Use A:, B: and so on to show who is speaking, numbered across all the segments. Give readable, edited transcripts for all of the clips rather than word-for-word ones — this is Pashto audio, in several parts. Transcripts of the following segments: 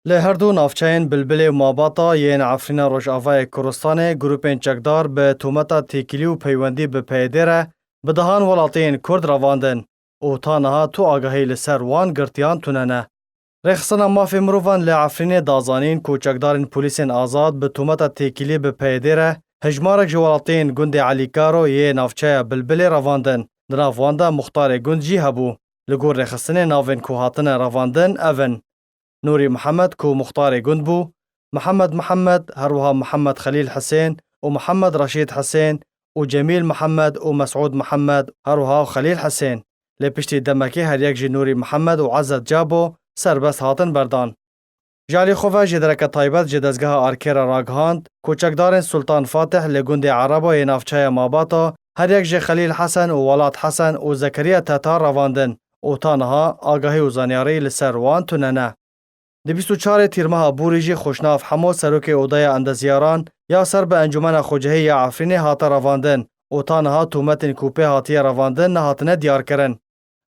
A: لی هر دو نافچهین بلبل و ماباتا یین عفرینا روژاوای کردستان گروپین چکدار به تومتا تیکیلی و پیوندی به پیدره به دهان ولاتین کرد رواندن او تا نها تو آگاهی لسر وان گرتیان توننه. رخصنا مافی مروفان لی عفرین دازانین کو چکدارین پولیسین آزاد به تومتا تیکیلی به پیدره هجمارک جوالاتین گند علیکارو یه نافچه بلبل رواندن دناف واندا مختار گند جی هبو لگور رخصن ناوین کو هاتن رواندن اون نوری محمد کو مختار گند بو محمد هروها محمد خلیل حسین و محمد رشید حسین و جمیل محمد و مسعود محمد هروها خلیل حسین لپشتی دمکی هر یک جی نوری محمد و عزت جابو سربست هاتن بردان جالی خوفا جدرک طایبت جدزگاه آرکیرا راگهاند کوچکدارن سلطان فاتح لگند عربا ینافچه ماباتا هر یک جی خلیل حسن و ولاد حسن و زکریا تتار رواندن و تانها آگاهی و زانیاری لسر وان توننه. دی 24 تیرماه بوریجی خوشناف حمو سروک اودای اندزیاران یا سر به انجمن خوجهی یا عفرین هاتا رواندن و تانها تومتن کوپه هاتی رواندن نهاتنه دیار کرن.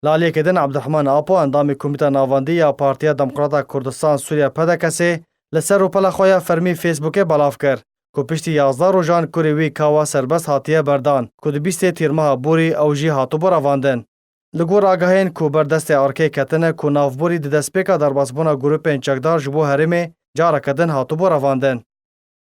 A: لالی کدن عبدالرحمن آپو اندامی کمیته ناواندی یا پارتیا دموکراتا کردستان سوریا پدکسی لسر و پلا خویا فرمی فیسبوک بلاف کر کو پشتی 11 روزان کوری وی کاوا سربست هاتیه بردان کو دی 20 تیرماه بوری او جی هاتو بو رواندن. لگور آگاهین کو بردست آرکی کتنه کو نافبوری دی دسپیکا درباسبونا گروپین چکدار جبو هرمی جارا کدن هاتو بو رواندن.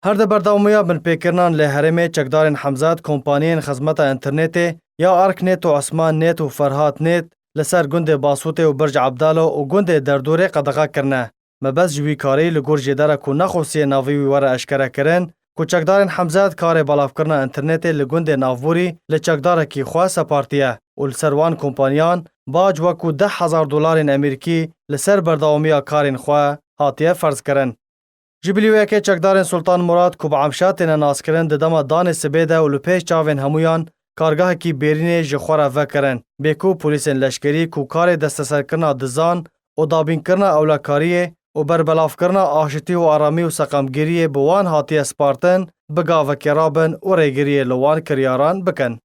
A: هر ده برداومیا بن پیکرنان لی هرمی چکدارین حمزات کمپانین خدمت انترنتی یا آرک نیت و عثمان نیت و فرهات نیت لسر گند باسوت و برج عبدالو و گند دردوره قدغا کرنه. مبز جوی کاری لگور جداره کو نخوصی ناویوی وره اشکره کرن کو چکدارین حمزات کار بالاف کرنه انترنتی لگند نافبوری لچکداره کی خواه سپارتیه و لسروان کمپانیان باج وکو $10,000 امریکی لسر برداومیا کارین خواه هاتیه فرض کرن. جبلیویا که چکدارین سلطان مراد کو بعمشاتین ناس کرن ددما دان سبیده و لپیش چاوین همویان کارگاه کی بیرین جخورا وکرن بیکو پولیسین لشکری کو کار دستسر کرنا دزان و دابین کرنا اولاکاریه و بربلاف کرنا آشتی و آرامی و سقمگیری بوان هاتی اسپارتن بگا وکرابن و ریگری لوان کریاران بکن.